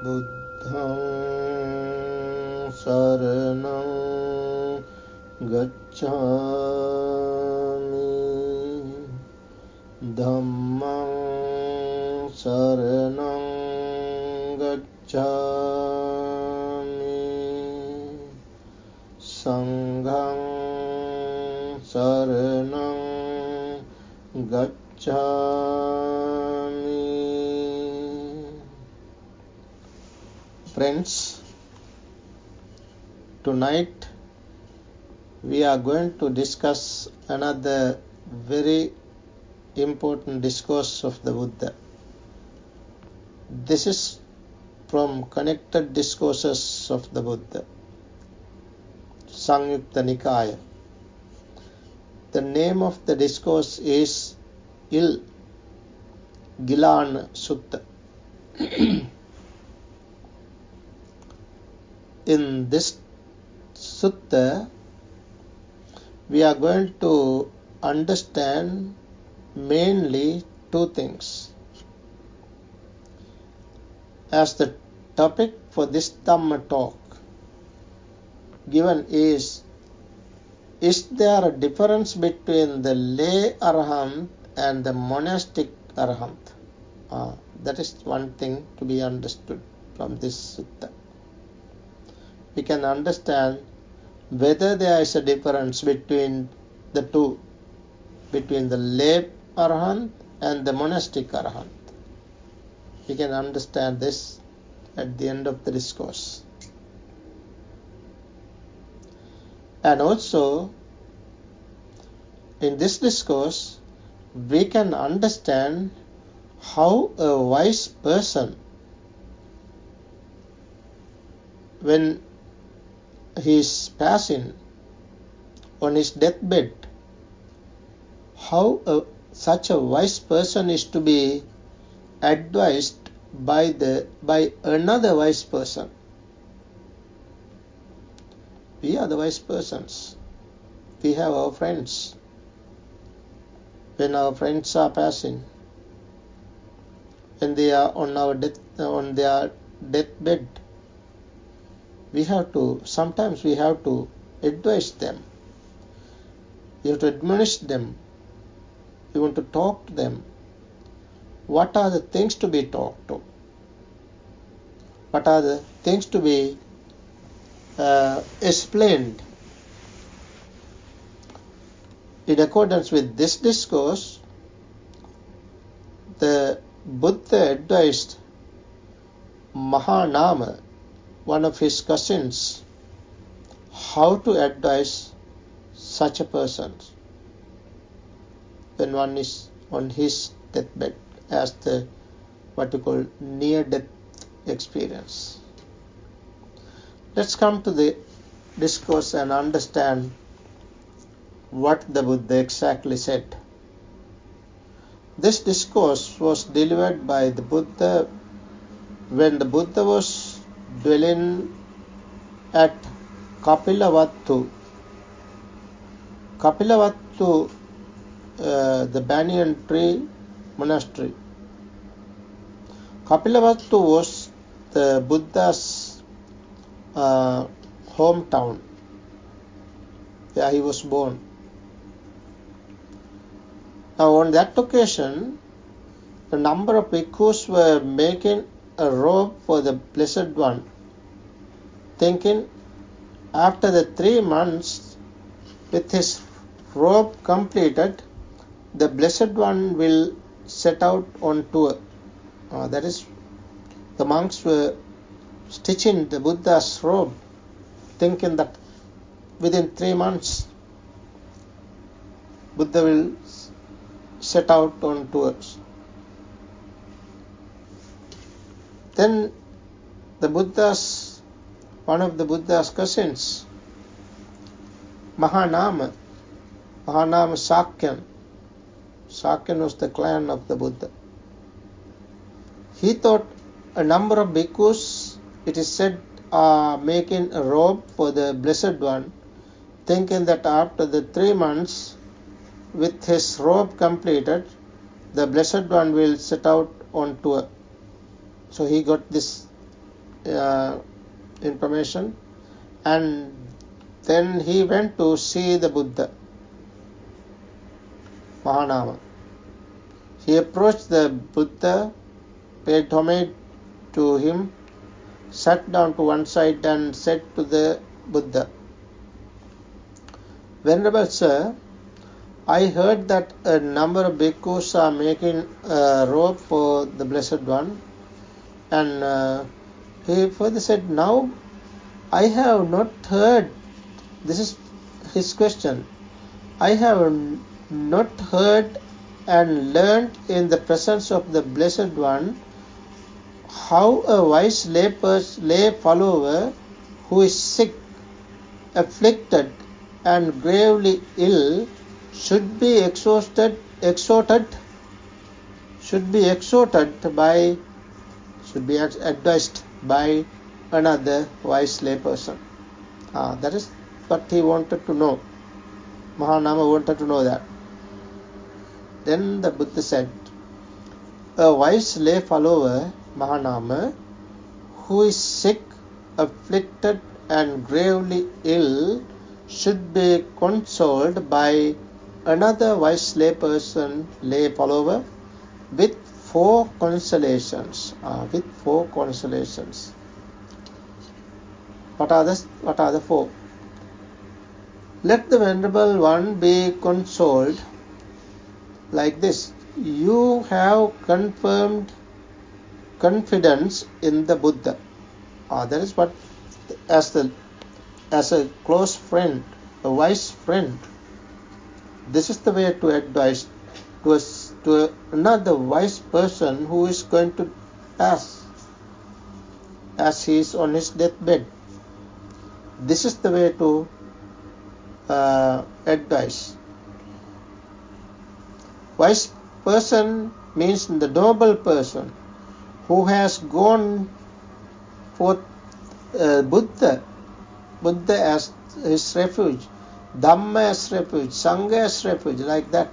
Buddhaṃ saraṇaṃ gacchāmi, Dhammaṃ saraṇaṃ gacchāmi, Saṅghaṃ saraṇaṃ gacchāmi. Friends, tonight we are going to discuss another very important discourse of the Buddha. This is from Connected Discourses of the Buddha, Samyutta Nikaya. The name of the discourse is Gilāna Sutta. In this sutta, we are going to understand mainly two things. As the topic for this Dhamma talk given is there a difference between the lay Arahant and the monastic Arahant? That is one thing to be understood from this sutta. We can understand whether there is a difference between the two, between the lay Arahant and the monastic Arahant. We can understand this at the end of the discourse. And also, in this discourse, we can understand how a wise person, when he is passing on his deathbed, how such a wise person is to be advised by another wise person. We are the wise persons. We have our friends. When our friends are passing, when they are on their deathbed, sometimes we have to advise them. We have to admonish them. We want to talk to them. What are the things to be talked to? What are the things to be explained? In accordance with this discourse, the Buddha advised Mahanama, one of his cousins, how to advise such a person when one is on his deathbed, as the what you call near-death experience. Let's come to the discourse and understand what the Buddha exactly said. This discourse was delivered by the Buddha when the Buddha was dwelling at Kapilavattu. Kapilavattu, the banyan tree monastery. Kapilavattu was the Buddha's hometown, where he was born. Now, on that occasion, a number of bhikkhus were making a robe for the Blessed One, thinking after the 3 months, with his robe completed, the Blessed One will set out on tour. That is, the monks were stitching the Buddha's robe, thinking that within 3 months, Buddha will set out on tours. Then one of the Buddha's cousins, Mahanama Sakyan was the clan of the Buddha. He thought a number of bhikkhus, it is said, are making a robe for the Blessed One, thinking that after the 3 months, with his robe completed, the Blessed One will set out on tour. So he got this information, and then he went to see the Buddha, Mahanama. He approached the Buddha, paid homage to him, sat down to one side and said to the Buddha, "Venerable Sir, I heard that a number of bhikkhus are making a robe for the Blessed One." And he further said, "Now I have not heard," this is his question, "I have not heard and learned in the presence of the Blessed One how a wise lay follower who is sick, afflicted, and gravely ill should be exhorted by, should be advised by another wise lay person." That is what he wanted to know. Mahanama wanted to know that. Then the Buddha said, "A wise lay follower, Mahanama, who is sick, afflicted, and gravely ill should be consoled by another wise lay person, lay follower, with four consolations." With four consolations. What are the four? Let the Venerable One be consoled like this: "You have confirmed confidence in the Buddha." That is what, as a close friend, a wise friend, this is the way to advise to another wise person who is going to pass as he is on his deathbed. This is the way to advise. Wise person means the noble person who has gone for Buddha as his refuge, Dhamma as refuge, Sangha as refuge, like that.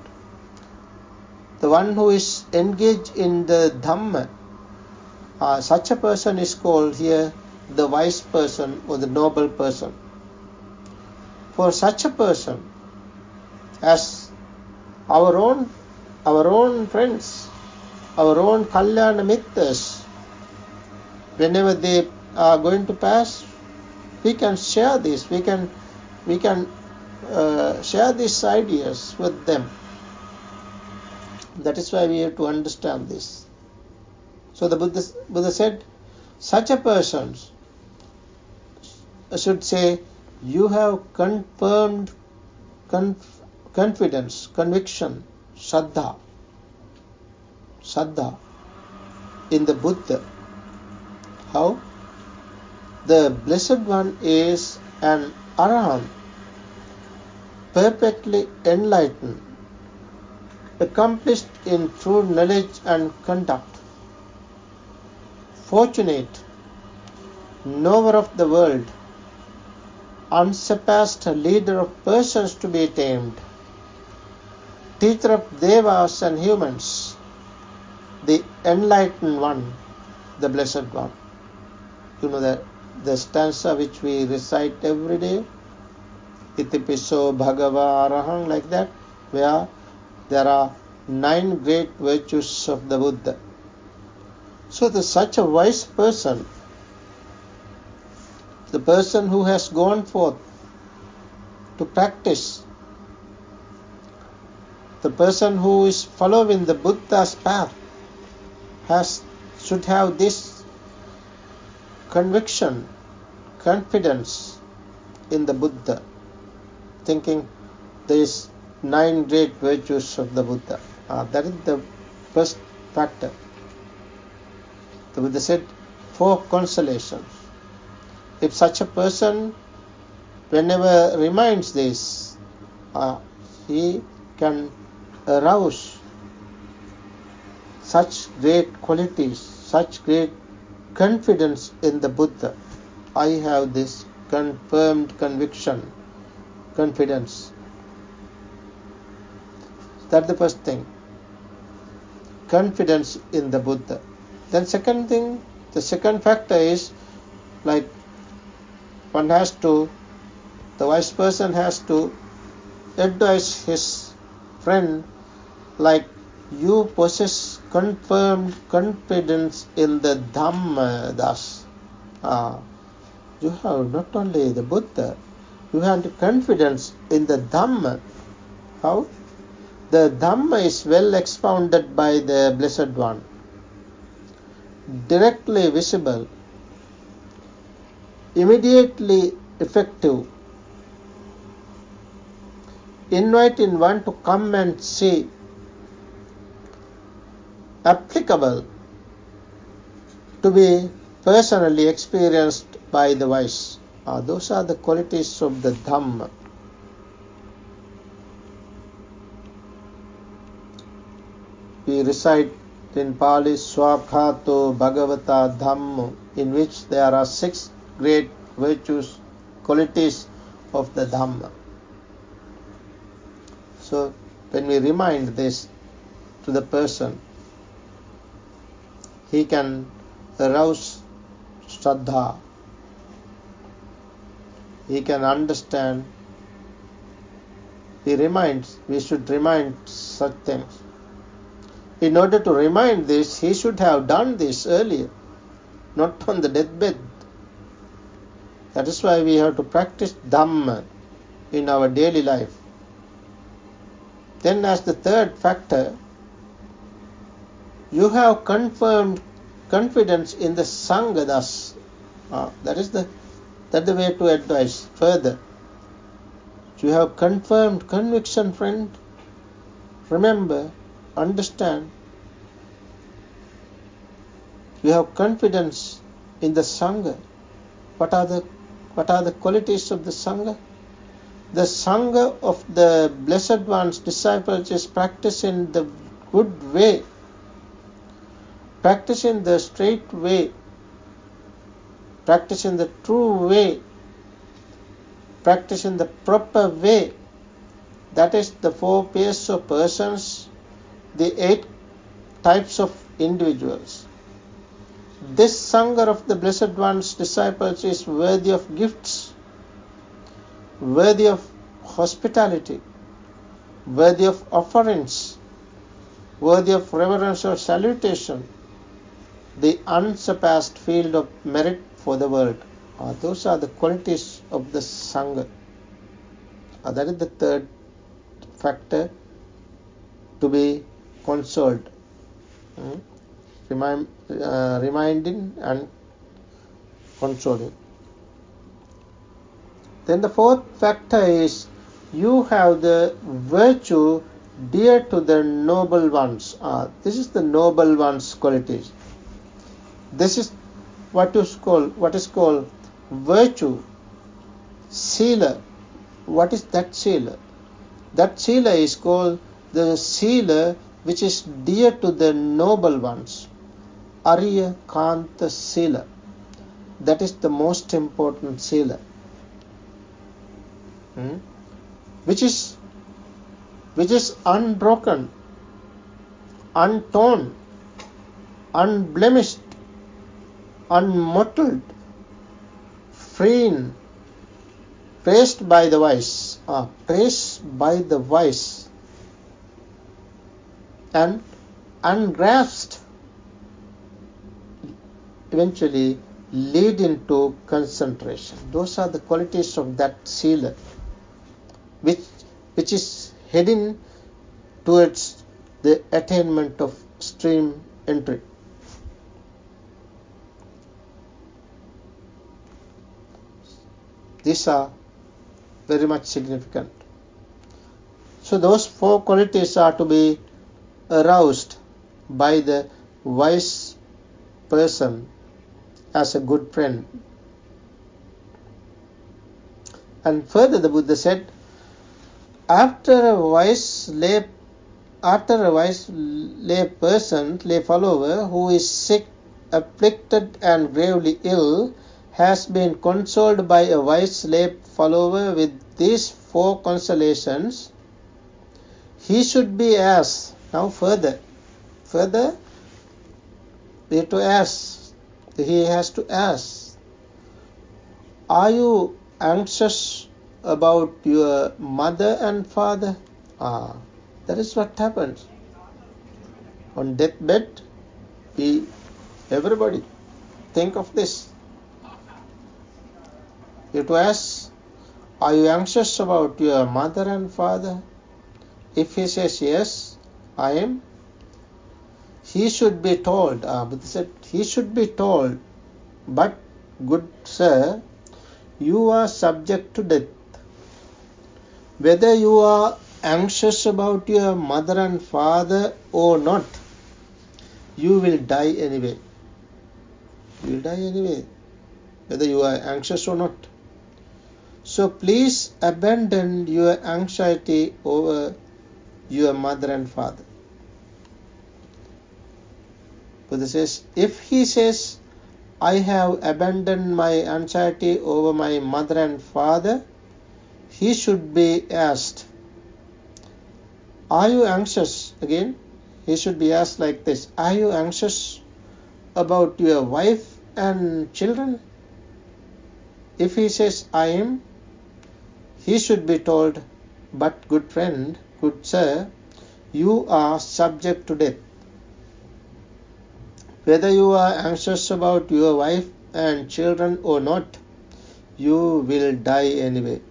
The one who is engaged in the Dhamma, such a person is called here the wise person or the noble person. For such a person, as our own friends, our own Kalyana Mittas, whenever they are going to pass, we can share this. We can share these ideas with them. That is why we have to understand this. So the Buddha said, such a person should say, "You have confirmed confidence, conviction, Shraddha in the Buddha." How? The Blessed One is an Arahant, perfectly enlightened, accomplished in true knowledge and conduct, fortunate, knower of the world, unsurpassed leader of persons to be tamed, teacher of devas and humans, the enlightened one, the Blessed One. You know that the stanza which we recite every day, Itipiso Bhagava Arahant, like that, where there are 9 great virtues of the Buddha. So such a wise person, the person who has gone forth to practice, the person who is following the Buddha's path, should have this conviction, confidence in the Buddha, thinking there is 9 great virtues of the Buddha. That is the first factor. The Buddha said 4 consolations. If such a person, whenever reminds this, he can arouse such great qualities, such great confidence in the Buddha. I have this confirmed conviction, confidence. That's the first thing. Confidence in the Buddha. Then second thing, the second factor is Like the wise person has to advise his friend, like, you possess confirmed confidence in the Dhamma. Thus, you have not only the Buddha, you have the confidence in the Dhamma. How? The Dhamma is well expounded by the Blessed One, directly visible, immediately effective, inviting one to come and see, applicable, to be personally experienced by the wise. Those are the qualities of the Dhamma. We recite in Pali Swabhato Bhagavata Dhammo, in which there are 6 great virtues, qualities of the Dhamma. So when we remind this to the person, he can arouse Shraddha. He can understand. We should remind such things. In order to remind this, he should have done this earlier, not on the deathbed. That is why we have to practice Dhamma in our daily life. Then, as the third factor, you have confirmed confidence in the Sangha. Thus, that's the way to advise further. You have confirmed conviction, friend. Remember, understand. You have confidence in the Sangha. What are the qualities of the Sangha? The Sangha of the Blessed One's disciples is practicing the good way, practicing the straight way, practicing the true way, practicing the proper way. That is the 4 pairs of persons, the 8 types of individuals. This Sangha of the Blessed One's disciples is worthy of gifts, worthy of hospitality, worthy of offerings, worthy of reverence or salutation, the unsurpassed field of merit for the world. Those are the qualities of the Sangha. That is the third factor to be consoled. Reminding and consoling. Then the fourth factor is you have the virtue dear to the noble ones. This is the noble ones' qualities. This is what is called virtue. Sila. What is that sila? That sila is called the sila which is dear to the noble ones. Arya Kanta Sila. That is the most important sila. Which is unbroken, untorn, unblemished, unmottled, free, praised by the wise, and ungrasped, eventually lead into concentration. Those are the qualities of that sila, which is heading towards the attainment of stream entry. These are very much significant. So those 4 qualities are to be aroused by the wise person as a good friend. And further the Buddha said, after a wise lay follower who is sick, afflicted and gravely ill, has been consoled by a wise lay follower with these 4 consolations, he should be as. Now further we have to ask. He has to ask. Are you anxious about your mother and father? That is what happens. On deathbed, everybody think of this. You have to ask, are you anxious about your mother and father? If he says yes, I am, he should be told, Buddha said, he should be told, but good sir, you are subject to death. Whether you are anxious about your mother and father or not, you will die anyway. You will die anyway, whether you are anxious or not. So please abandon your anxiety over your mother and father. Buddha says, if he says, I have abandoned my anxiety over my mother and father, he should be asked, are you anxious? Again, he should be asked like this, are you anxious about your wife and children? If he says, I am, he should be told, but good friend, good sir, you are subject to death. Whether you are anxious about your wife and children or not, you will die anyway.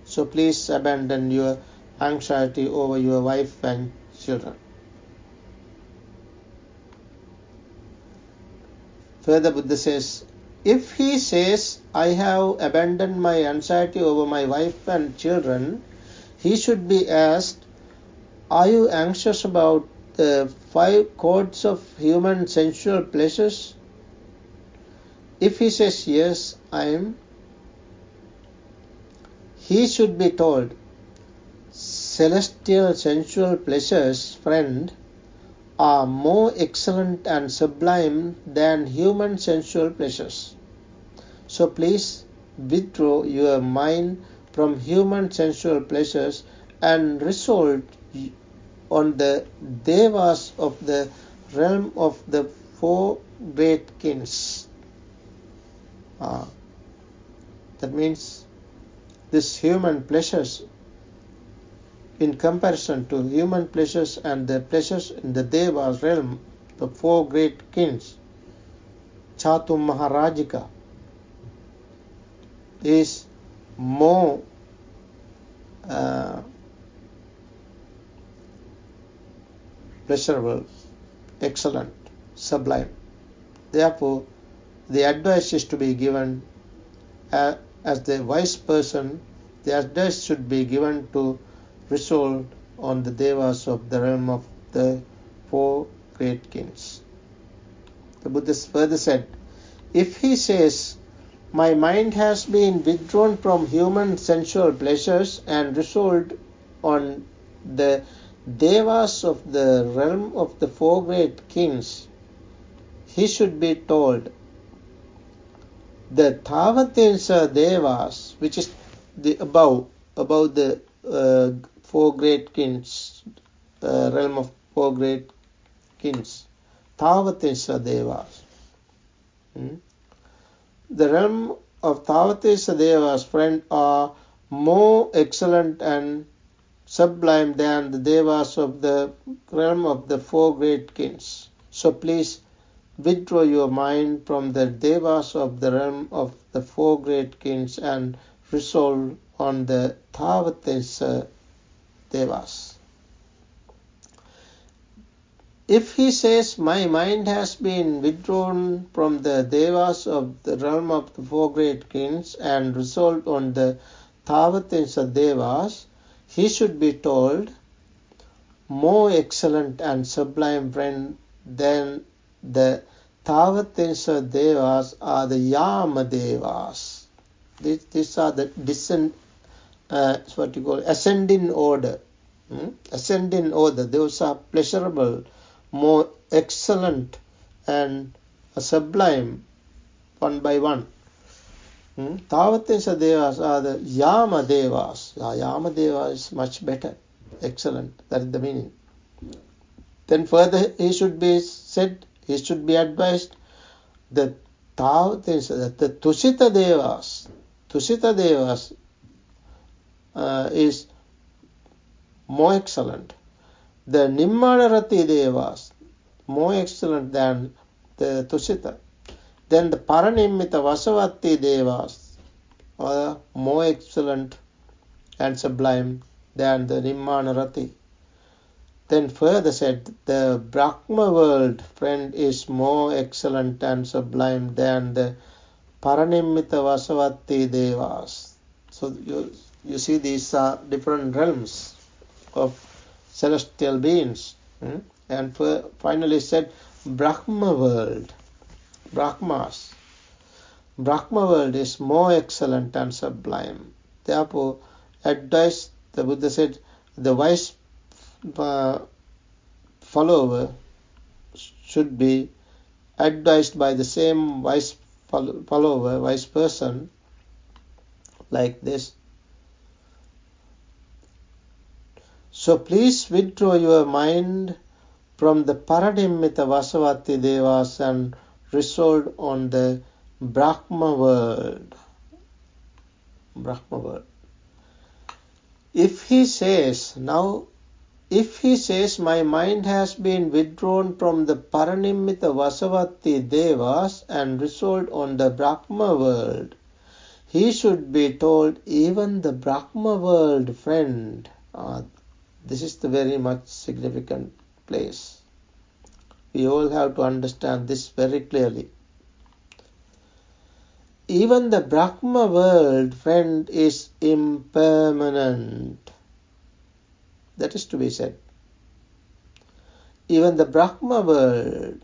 So please abandon your anxiety over your wife and children. Further, Buddha says, if he says, I have abandoned my anxiety over my wife and children, he should be asked, are you anxious about the 5 codes of human sensual pleasures? If he says, yes, I am, he should be told, celestial sensual pleasures, friend, are more excellent and sublime than human sensual pleasures. So please withdraw your mind from human sensual pleasures and resolve on the devas of the realm of the 4 great kings. That means this human pleasures, in comparison to human pleasures and the pleasures in the devas realm, the 4 great kings, Chatum Maharajika, is more pleasurable, excellent, sublime. Therefore, the advice is to be given as the wise person, the advice should be given to resolve on the devas of the realm of the 4 great kings. The Buddha further said, if he says, my mind has been withdrawn from human sensual pleasures and resolved on the devas of the realm of the 4 great kings, he should be told, the Tavatinsa devas, which is the above the 4 great kings, realm of 4 great kings, Tavatinsa devas. The realm of Tavatinsa devas, friend, are more excellent and sublime than the devas of the realm of the 4 great kings. So please withdraw your mind from the devas of the realm of the 4 great kings and resolve on the Tavatinsa devas. If he says, my mind has been withdrawn from the devas of the realm of the 4 great kings and resolved on the Tavatinsa devas, he should be told, more excellent and sublime friend than the Tavatinsa devas are the Yama devas. These are the ascending order. Ascending order. Those are pleasurable, more excellent and sublime, one by one. Tavatinsa devas are the Yama devas. Yama deva is much better, excellent. That is the meaning. Then further he should be said, he should be advised, the the Tusita Devas is more excellent. The Nimmanarati Devas more excellent than the Tusita. Then the Paranimita Vasavati Devas are more excellent and sublime than the Nimmanarati. Then further said, the Brahma world, friend, is more excellent and sublime than the Paranimita Vasavati Devas. So you see, these are different realms of celestial beings. And finally said, Brahma world, Brahmas. Brahma world is more excellent and sublime. Therefore, advice, the Buddha said, the wise follower should be advised by the same wise follower, wise person, like this. So please withdraw your mind from the Paranimita Vasavati Devas and resolve on the Brahma world. Brahma world. If he says, my mind has been withdrawn from the Paranimita Vasavati Devas and resolved on the Brahma world, he should be told, even the Brahma world, friend. This is the very much significant place. We all have to understand this very clearly. Even the Brahma world, friend, is impermanent. That is to be said. Even the Brahma world,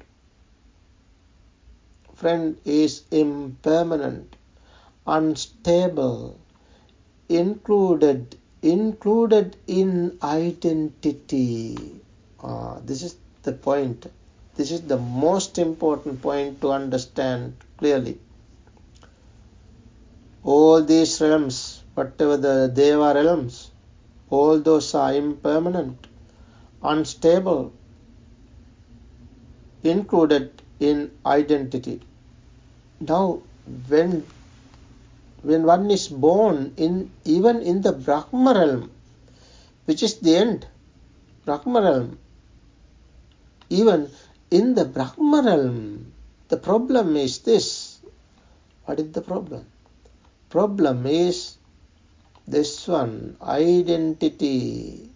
friend, is impermanent, unstable, included in identity. This is the point. This is the most important point to understand clearly. All these realms, whatever the Deva realms, all those are impermanent, unstable, included in identity. Now, when one is born even in the Brahma realm, which is the end, Brahma realm, even in the Brahma realm, the problem is this. What is the problem? Problem is this one, identity.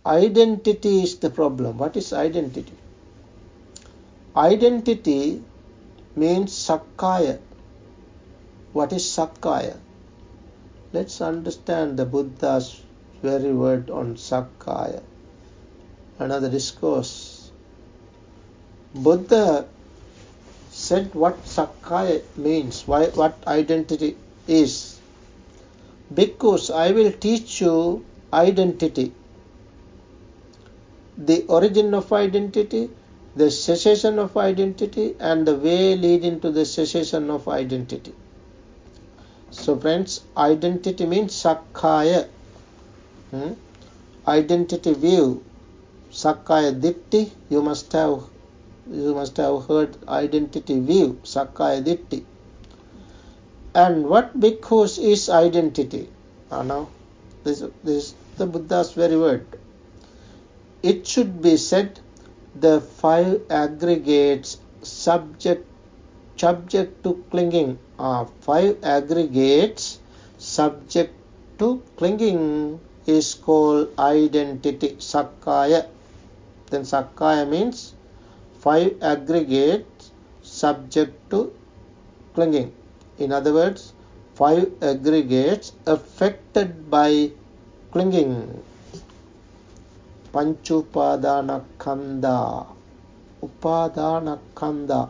Identity is the problem. What is identity? Identity means Sakkaya. What is Sakkaya? Let's understand the Buddha's very word on Sakkaya. Another discourse. Buddha said what Sakkaya means, what identity is. Because I will teach you identity. The origin of identity, the cessation of identity, and the way leading to the cessation of identity. So friends, identity means Sakkaya. Identity view. Sakkaya Ditti, you must have heard identity view, Sakkaya Ditti. And what bhikkhus is identity? Now, this is the Buddha's very word. It should be said, the 5 aggregates subject to clinging. 5 aggregates subject to clinging is called identity, Sakkaya. Then Sakkaya means 5 aggregates subject to clinging. In other words, 5 aggregates affected by clinging. Panchupadana Khandha. Upadana Khandha.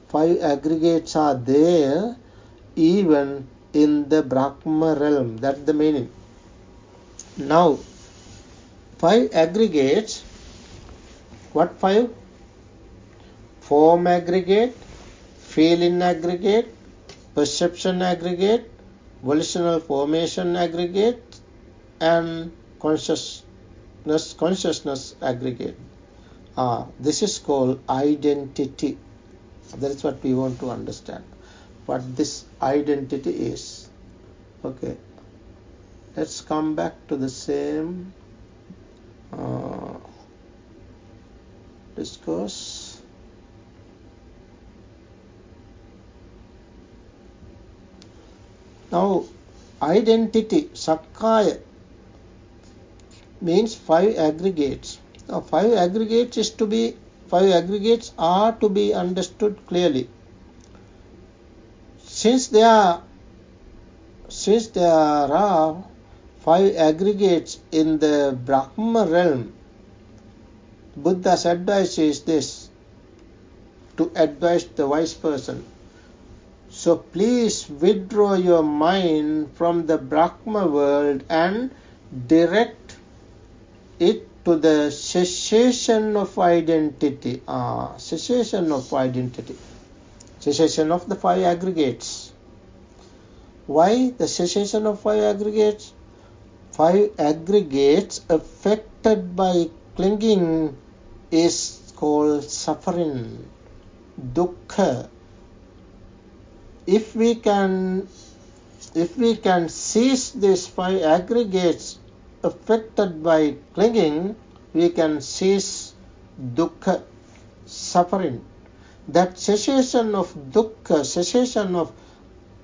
5 aggregates are there even in the Brahma realm. That's the meaning. Now, 5 aggregates. What 5? Form aggregate, feeling aggregate, perception aggregate, volitional formation aggregate, and consciousness aggregate. This is called identity. That is what we want to understand. What this identity is. Okay. Let's come back to the same discourse. Now, identity, sakkaya, means 5 aggregates. Now, 5 aggregates are to be understood clearly. Since there are 5 aggregates in the Brahma realm, Buddha's advice is this, to advise the wise person. So please withdraw your mind from the Brahma world and direct it to the cessation of identity. Cessation of identity. Cessation of the 5 aggregates. Why the cessation of 5 aggregates? 5 aggregates affected by clinging is called suffering, dukkha. If we can cease these 5 aggregates affected by clinging, we can cease dukkha, suffering. That cessation of dukkha, cessation of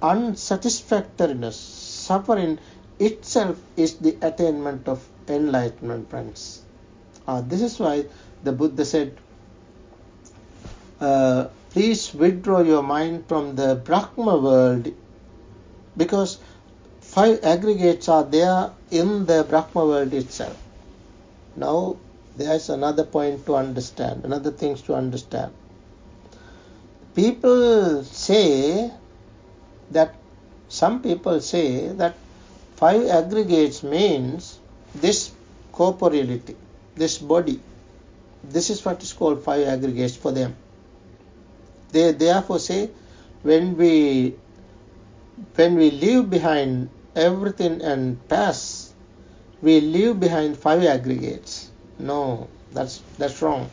unsatisfactoriness, suffering itself is the attainment of enlightenment, friends. This is why the Buddha said, please withdraw your mind from the Brahma world, because 5 aggregates are there in the Brahma world itself. Now, there is another point to understand, another things to understand. Some people say that 5 aggregates means this corporeality, this body. This is what is called 5 aggregates for them. They therefore say, when we leave behind everything and pass, we leave behind 5 aggregates. No, that's wrong.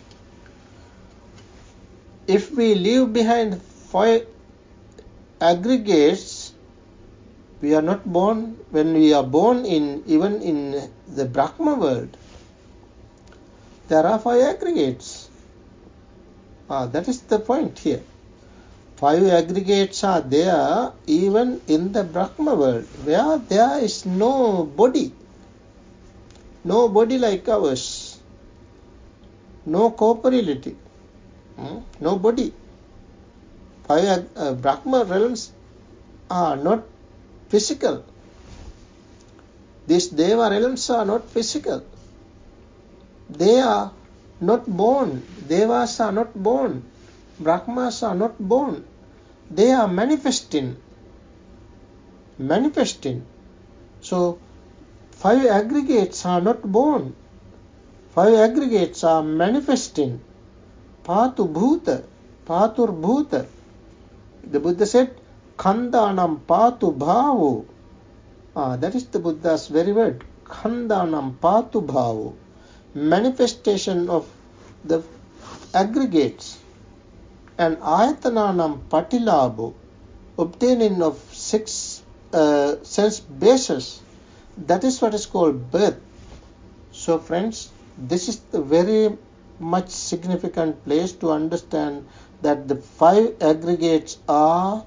If we leave behind 5 aggregates, we are not born. When we are born even in the Brahma world, there are 5 aggregates. That is the point here. 5 aggregates are there even in the Brahma world, where there is no body like ours, no corporeality, no body. 5 Brahma realms are not physical. These Deva realms are not physical. They are not born. Devas are not born. Brahmas are not born. They are manifesting. So, 5 aggregates are not born. 5 aggregates are manifesting. Patu bhuta, patur bhuta. The Buddha said, Khandanam patu bhavo. That is the Buddha's very word. Khandanam patu bhavo. Manifestation of the aggregates. And ayatananam patilabho. Obtaining of 6 sense bases. That is what is called birth. So friends, this is the very much significant place to understand that the 5 aggregates are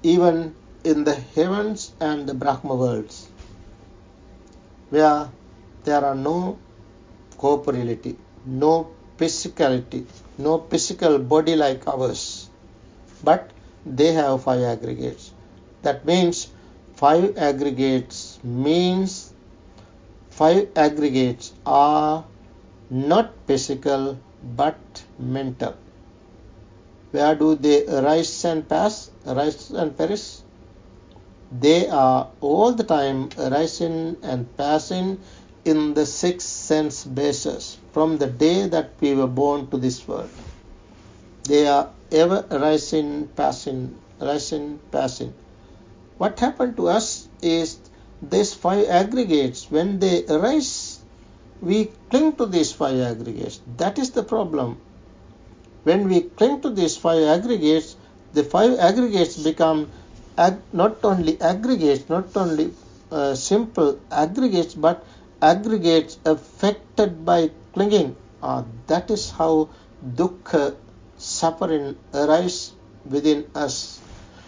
even in the heavens and the Brahma worlds, where there are no corporeality, no physicality, no physical body like ours, but they have 5 aggregates. That means 5 aggregates are not physical but mental. Where do they arise and pass, arise and perish? They are all the time arising and passing in the 6 sense bases from the day that we were born to this world. They are ever arising, passing, arising, passing. What happened to us is these 5 aggregates, when they arise, we cling to these 5 aggregates. That is the problem. When we cling to these 5 aggregates, the 5 aggregates become not only aggregates, not only simple aggregates, but aggregates affected by clinging. That is how dukkha, suffering, arise within us.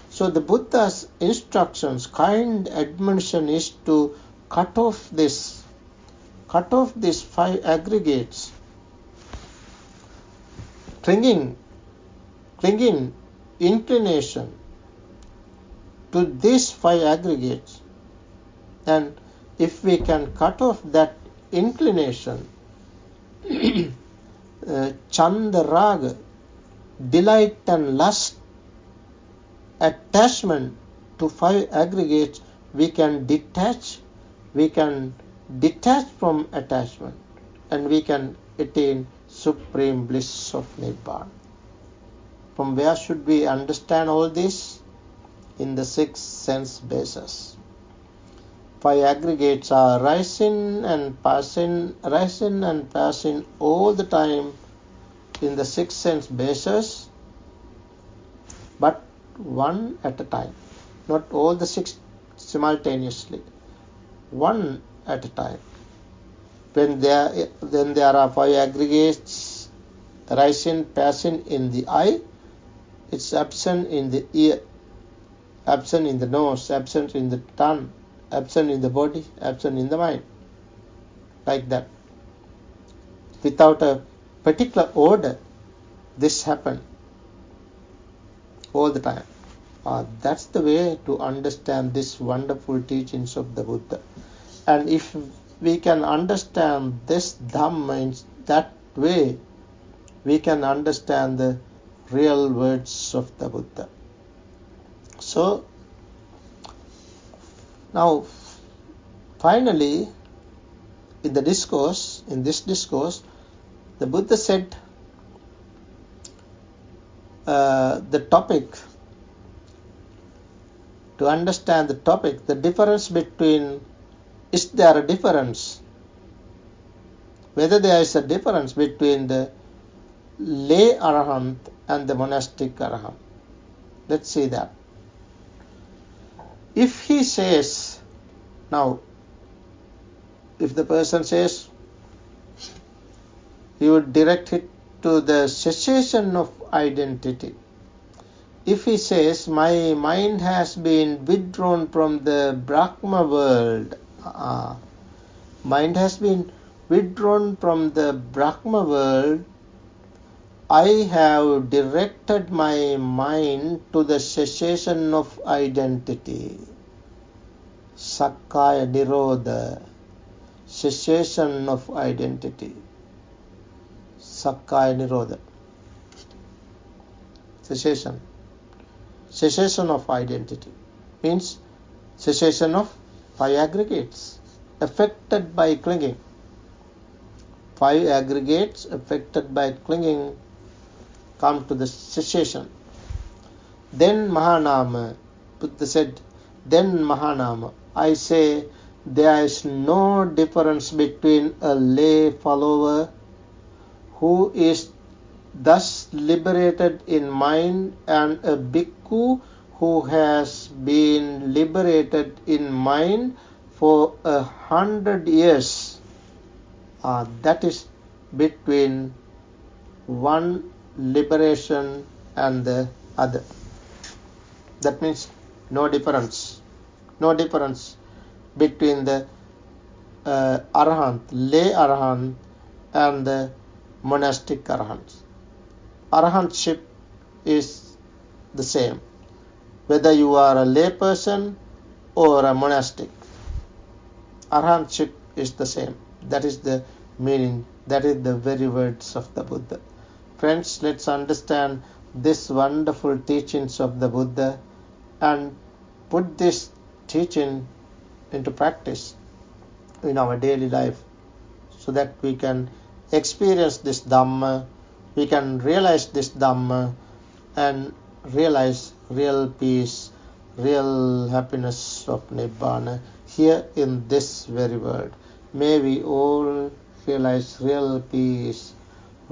So the Buddha's instructions, kind admonition, is to cut off these 5 aggregates. Clinging, inclination to these 5 aggregates. And if we can cut off that inclination, chanda raga, delight and lust, attachment to 5 aggregates, we can detach from attachment, and we can attain supreme bliss of Nibbana. From where should we understand all this? In the 6 sense bases. 5 aggregates are rising and passing all the time in the 6 sense bases, but one at a time. Not all the 6 simultaneously. One at a time. Then there are 5 aggregates rising, passing in the eye. It's absent in the ear, absent in the nose, absent in the tongue, absent in the body, absent in the mind. Like that. Without a particular order, this happens all the time. That's the way to understand these wonderful teachings of the Buddha. And if we can understand this Dhamma in that way, we can understand the real words of the Buddha. So, now, finally, in this discourse, the Buddha said the topic, to understand the topic, the difference between, is there a difference? Whether there is a difference between the lay Arahant and the monastic Arahant. Let's see that. If he says, now, if the person says, he would direct it to the cessation of identity. If he says, my mind has been withdrawn from the Brahma world, mind has been withdrawn from the Brahma world, I have directed my mind to the cessation of identity. Sakkaya Nirodha, cessation of identity. Sakkaya Nirodha. Cessation of identity means cessation of 5 aggregates affected by clinging. 5 aggregates affected by clinging come to the cessation. Then Mahanama, Buddha said, then Mahanama, I say there is no difference between a lay follower who is thus liberated in mind and a bhikkhu who has been liberated in mind for 100 years. That is between one liberation and the other. That means no difference between the Arahant, lay Arahant, and the monastic Arahant. Arahantship is the same, whether you are a lay person or a monastic. Arahantship is the same. That is the meaning. That is the very words of the Buddha. Friends, let's understand this wonderful teachings of the Buddha and put this teaching into practice in our daily life so that we can experience this Dhamma, we can realize this Dhamma and realize real peace, real happiness of Nibbana here in this very world. May we all realize real peace,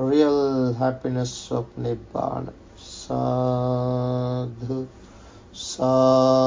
real happiness of Nibbana. Sadhu, sadhu.